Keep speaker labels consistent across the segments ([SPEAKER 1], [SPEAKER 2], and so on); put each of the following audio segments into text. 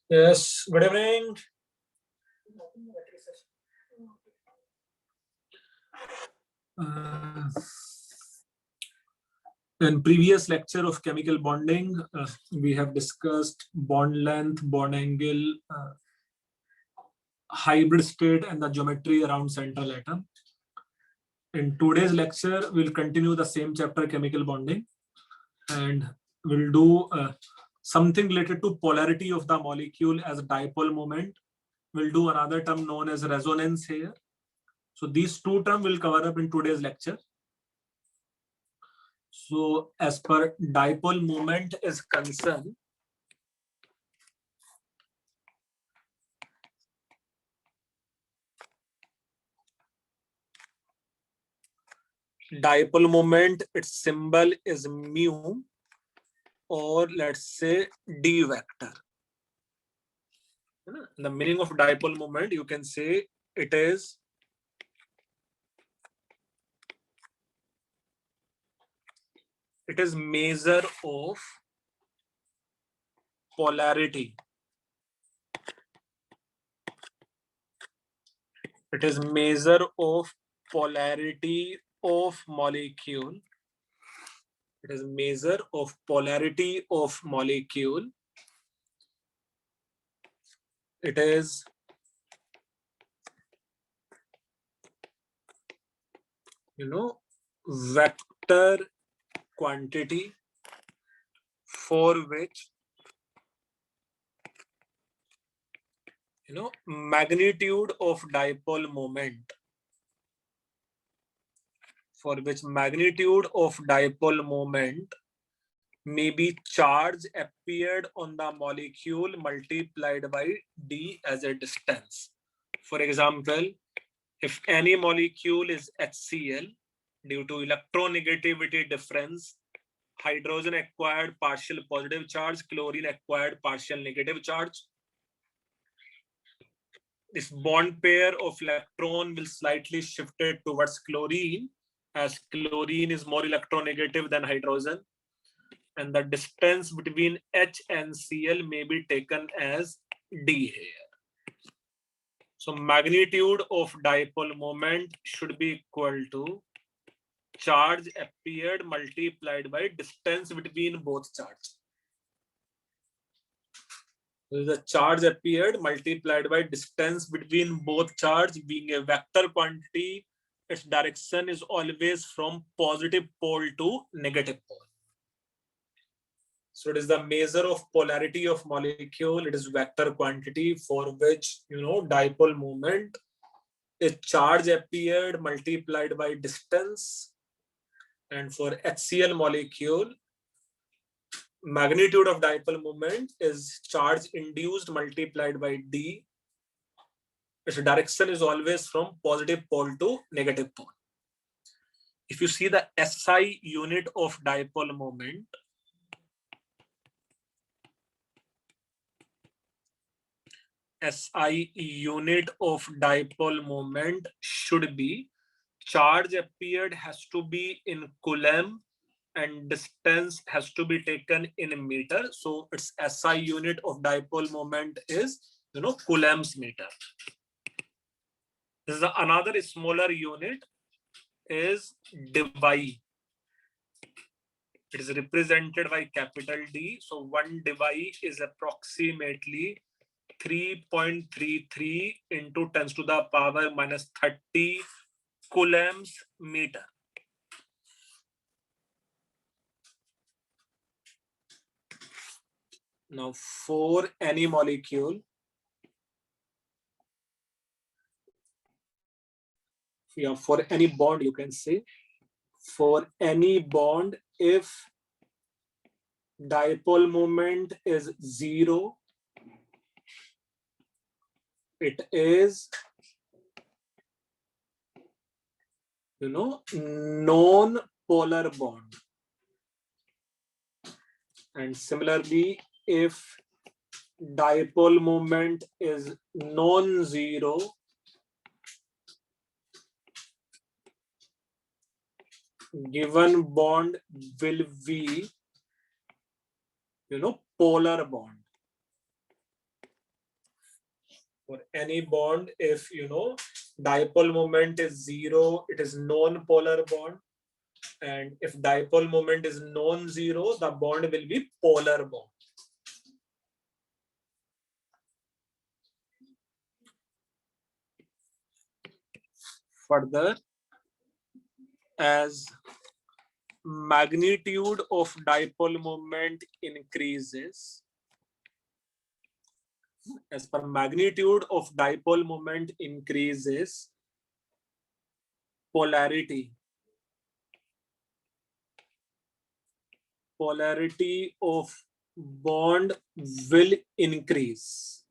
[SPEAKER 1] Yes, good evening. In previous lecture of chemical bonding, we have discussed bond length, bond angle, hybrid state, and the geometry around central atom. In today's lecture, we'll continue the same chapter, chemical bonding, and we'll do something related to polarity of the molecule as a dipole moment. We'll do another term known as resonance here. So these two terms will cover up in today's lecture. So as per dipole moment is concerned, dipole moment, its symbol is mu, or let's say d vector. The meaning of dipole moment, you can say it is measure of polarity. It is measure of polarity of molecule. It is measure of polarity of molecule. It is vector quantity for which magnitude of dipole moment, for which magnitude of dipole moment may be charge appeared on the molecule multiplied by d as a distance. For example, if any molecule is HCl, due to electronegativity difference, hydrogen acquired partial positive charge, chlorine acquired partial negative charge. This bond pair of electron will slightly shift it towards chlorine, as chlorine is more electronegative than hydrogen. And the distance between H and Cl may be taken as d here. So magnitude of dipole moment should be equal to charge appeared multiplied by distance between both charges. The charge appeared multiplied by distance between both charge, being a vector quantity, its direction is always from positive pole to negative pole. So it is the measure of polarity of molecule. It is vector quantity for which dipole moment is charge appeared multiplied by distance. And for HCl molecule, magnitude of dipole moment is charge induced multiplied by d. Its direction is always from positive pole to negative pole. If you see the SI unit of dipole moment, SI unit of dipole moment should be charge appeared has to be in coulomb and distance has to be taken in meter. So its SI unit of dipole moment is coulombs meter. This is another smaller unit is dBi. It is represented by capital D. So 1 dBi is approximately 3.33 into 10 to the power minus 30 coulombs meter. Now for any molecule, for any bond, you can say, for any bond, if dipole moment is 0, it is non-polar bond. And similarly, if dipole moment is non-zero, given bond will be polar bond. For any bond, if dipole moment is 0, it is non-polar bond. And if dipole moment is non-zero, the bond will be polar bond. Further, as magnitude of dipole moment increases, as per magnitude of dipole moment increases, polarity of bond will increase.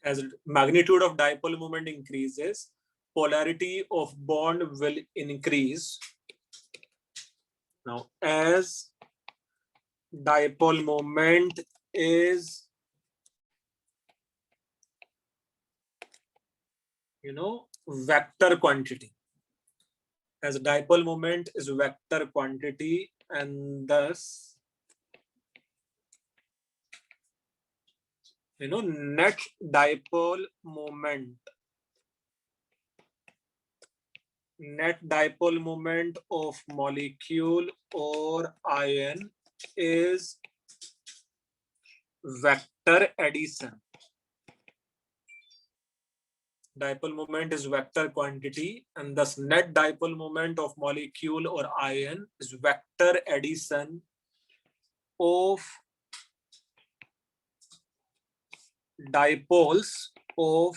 [SPEAKER 1] As magnitude of dipole moment increases, polarity of bond will increase. Now, as dipole moment is, vector quantity. As dipole moment is vector quantity, and thus, net dipole moment of molecule or ion is vector addition. Dipole moment is vector quantity, and thus net dipole moment of molecule or ion is vector addition of dipoles of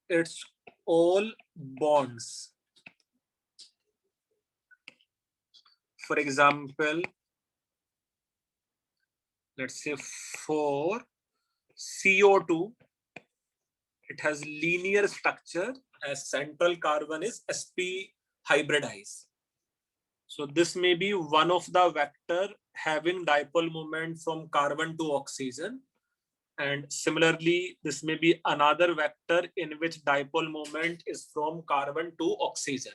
[SPEAKER 1] its all bonds. For example, let's say for CO2, it has linear structure as central carbon is sp hybridized. So this may be one of the vector having dipole moment from carbon to oxygen. And similarly, this may be another vector in which dipole moment is from carbon to oxygen.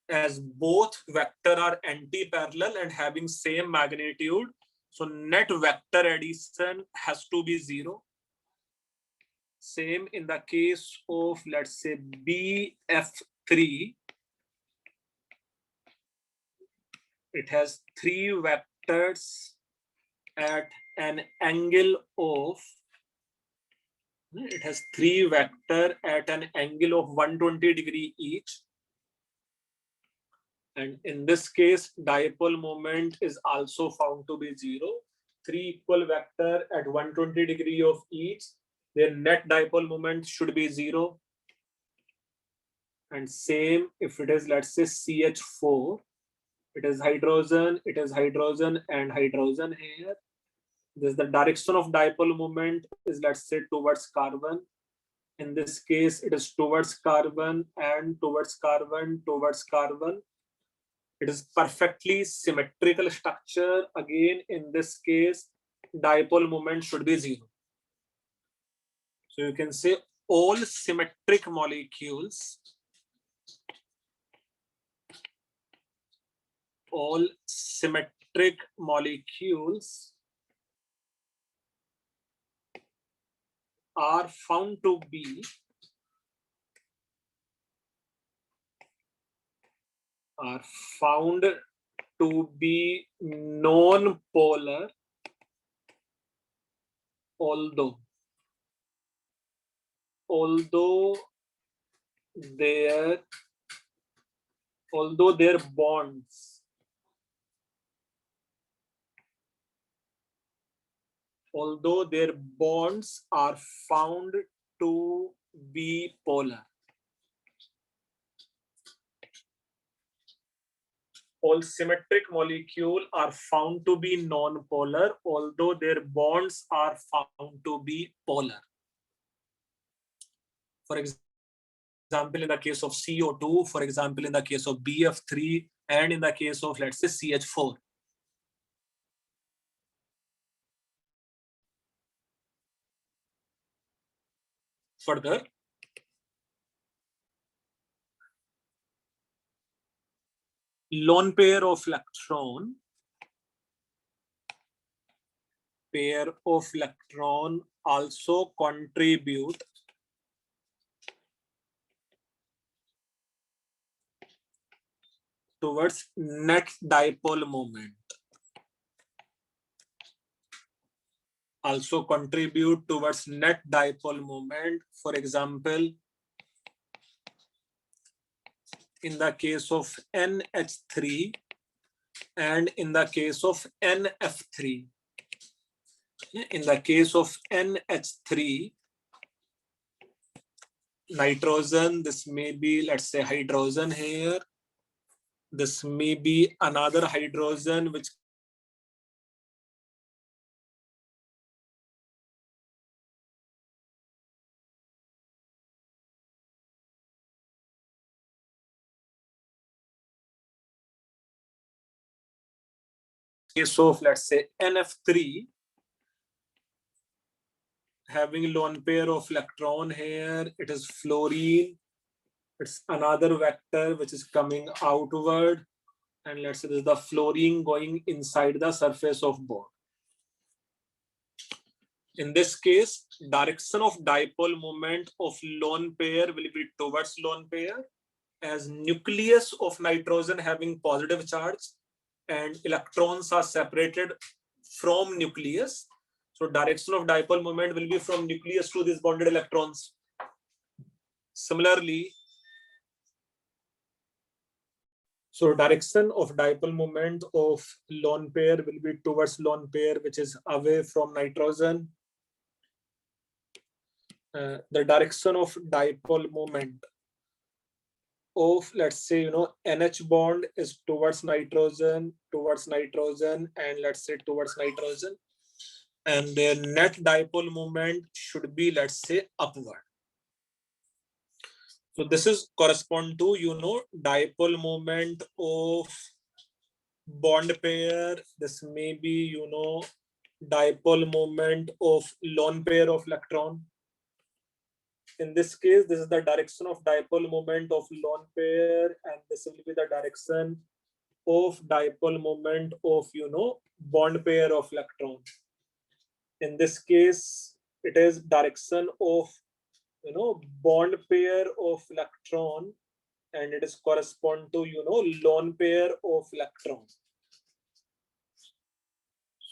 [SPEAKER 1] As both vector are anti-parallel and having same magnitude, so net vector addition has to be 0. Same in the case of, let's say, BF3. It has 3 vectors at an angle of, it has 3 vectors at an angle of 120 degree each. And in this case, dipole moment is also found to be 0. 3 equal vectors at 120 degree of each, their net dipole moment should be 0. And same if it is, let's say, CH4, it is hydrogen, and hydrogen here. This is the direction of dipole moment is, let's say, towards carbon. In this case, it is towards carbon and towards carbon, towards carbon. It is perfectly symmetrical structure. Again, in this case, dipole moment should be 0. So you can say all symmetric molecules, are found to be non-polar, although their bonds are found to be polar. All symmetric molecules are found to be non-polar, although their bonds are found to be polar. For example, in the case of CO2, for example, in the case of BF3, and in the case of, let's say, CH4. Further, lone pair of electron also contribute towards net dipole moment. Also contribute towards net dipole moment. For example, in the case of NH3 and in the case of NF3. In the case of NH3, nitrogen, this may be, let's say, hydrogen here. This may be another hydrogen which case of, let's say, NF3 having lone pair of electron here, it is fluorine. It's another vector which is coming outward, and let's say this is the fluorine going inside the surface of bond. In this case, direction of dipole moment of lone pair will be towards lone pair, as nucleus of nitrogen having positive charge and electrons are separated from nucleus. So direction of dipole moment will be from nucleus to these bonded electrons. Similarly, so direction of dipole moment of lone pair will be towards lone pair, which is away from nitrogen. The direction of dipole moment of, let's say, NH bond is towards nitrogen, and let's say towards nitrogen. And their net dipole moment should be, let's say, upward. So this is correspond to, dipole moment of bond pair. This may be, dipole moment of lone pair of electron. In this case, this is the direction of dipole moment of lone pair, and this will be the direction of dipole moment of, bond pair of electron. In this case, it is direction of, bond pair of electron, and it is correspond to, lone pair of electron.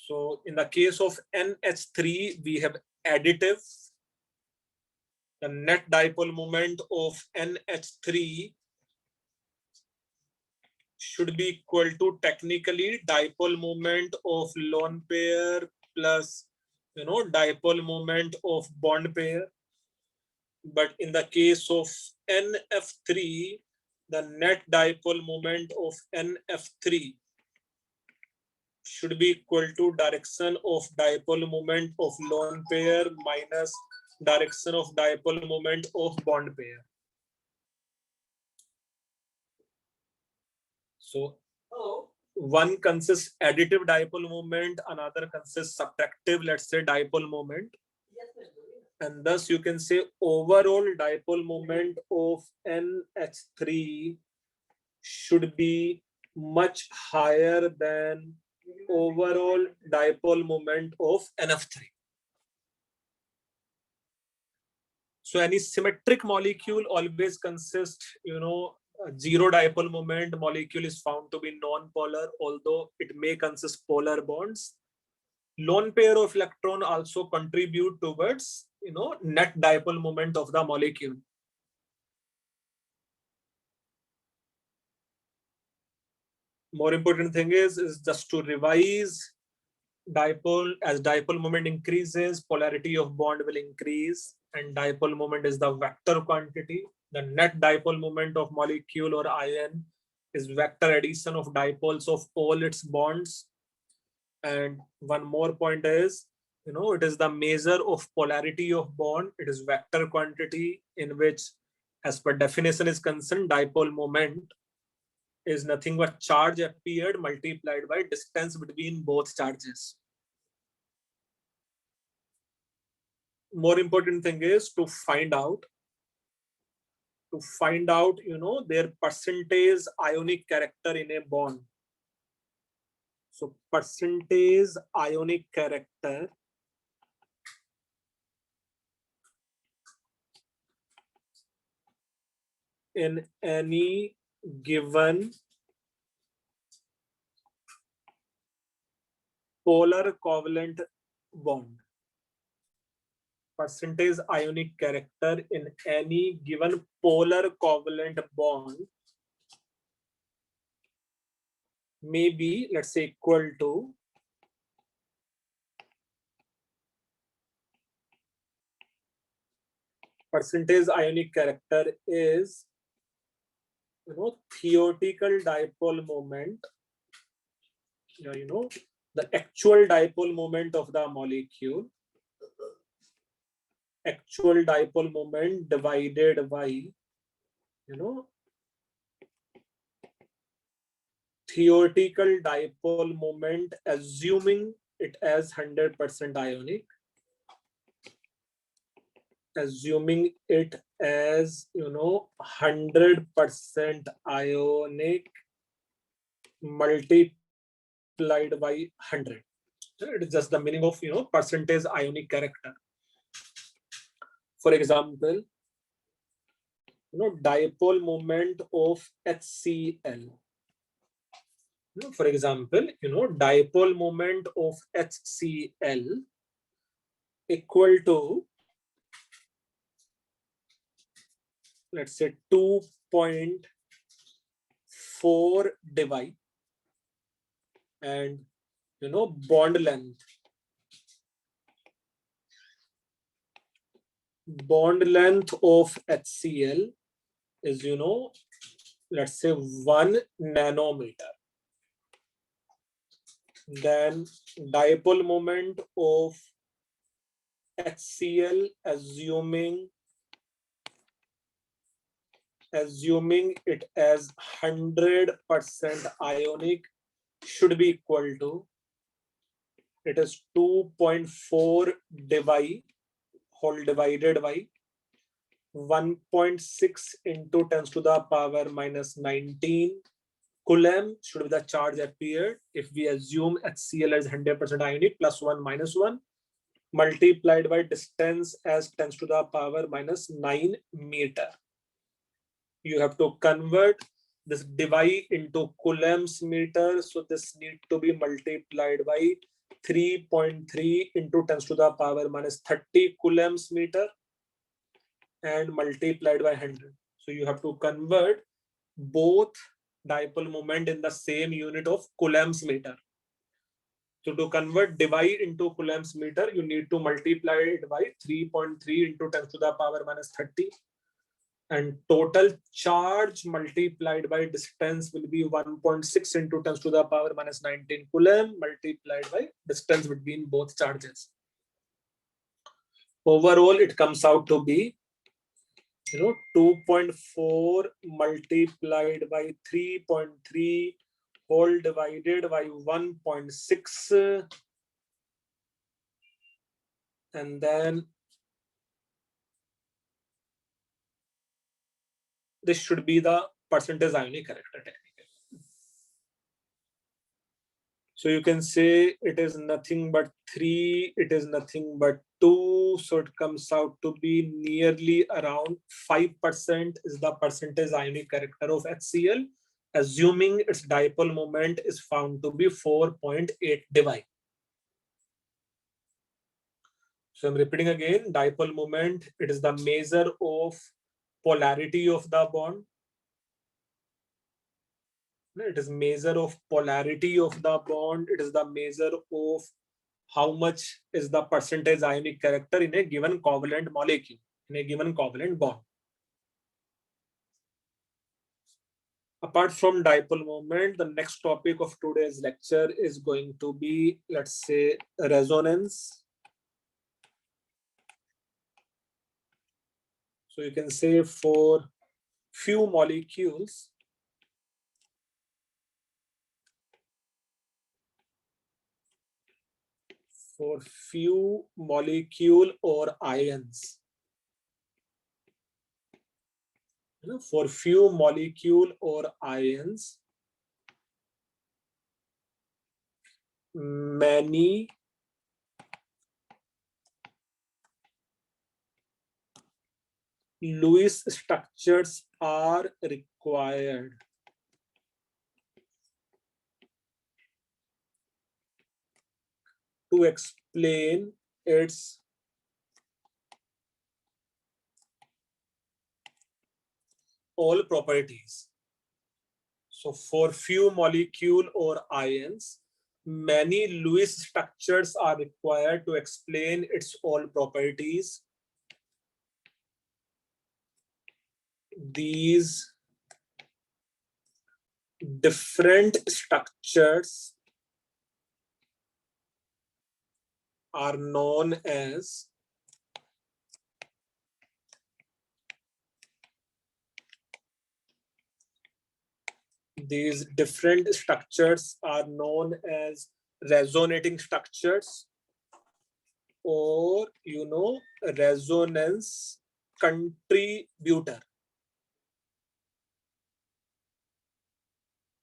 [SPEAKER 1] So in the case of NH3, we have additive. The net dipole moment of NH3 should be equal to technically dipole moment of lone pair plus, dipole moment of bond pair. But in the case of NF3, the net dipole moment of NF3 should be equal to direction of dipole moment of lone pair minus direction of dipole moment of bond pair. So one consists additive dipole moment, another consists subtractive, let's say, dipole moment. And thus you can say overall dipole moment of NH3 should be much higher than overall dipole moment of NF3. So any symmetric molecule always consists, zero dipole moment molecule is found to be non-polar, although it may consist polar bonds. Lone pair of electron also contribute towards, net dipole moment of the molecule. More important thing is just to revise dipole. As dipole moment increases, polarity of bond will increase, and dipole moment is the vector quantity. The net dipole moment of molecule or ion is vector addition of dipoles of all its bonds. And one more point is, it is the measure of polarity of bond. It is vector quantity, in which, as per definition is concerned, dipole moment is nothing but charge appeared multiplied by distance between both charges. More important thing is to find out to find out, their percentage ionic character in a bond. So percentage ionic character in any given polar covalent bond. Percentage ionic character in any given polar covalent bond may be, let's say, equal to percentage ionic character is, theoretical dipole moment, the actual dipole moment of the molecule, actual dipole moment divided by, theoretical dipole moment, assuming it as 100% ionic, assuming it as 100% ionic multiplied by 100. It is just the meaning of percentage ionic character. For example, dipole moment of HCl. For example, dipole moment of HCl equal to, let's say, 2.4 divi, and bond length of HCl is, let's say, 1 nanometer. Then dipole moment of HCl, assuming it as 100% ionic, should be equal to, it is 2.4 divi whole divided by 1.6 into 10 to the power minus 19 coulomb should be the charge appeared if we assume HCl as 100% ionic, plus 1 minus 1 multiplied by distance as 10 to the power minus 9 meter. You have to convert this divi into coulombs meter, so this need to be multiplied by 3.3 into 10 to the power minus 30 coulombs meter and multiplied by 100. So you have to convert both dipole moment in the same unit of coulombs meter. So to convert divi into coulombs meter, you need to multiply it by 3.3 into 10 to the power minus 30. And total charge multiplied by distance will be 1.6 into 10 to the power minus 19 coulomb multiplied by distance between both charges. Overall, it comes out to be 2.4 multiplied by 3.3 whole divided by 1.6, and then this should be the percentage ionic character technically. So you can say it is nothing but 3, it is nothing but 2. So it comes out to be nearly around 5% is the percentage ionic character of HCl, assuming its dipole moment is found to be 4.8 divi. So I'm repeating again, dipole moment, it is the measure of polarity of the bond. It is measure of polarity of the bond. It is the measure of how much is the percentage ionic character in a given covalent molecule, in a given covalent bond. Apart from dipole moment, the next topic of today's lecture is going to be, let's say, resonance. So you can say for few molecules, or ions, For few molecule or ions, many Lewis structures are required to explain its all properties. So for few molecule or ions, many Lewis structures are required to explain its all properties. These different structures are known as resonating structures, or resonance contributor.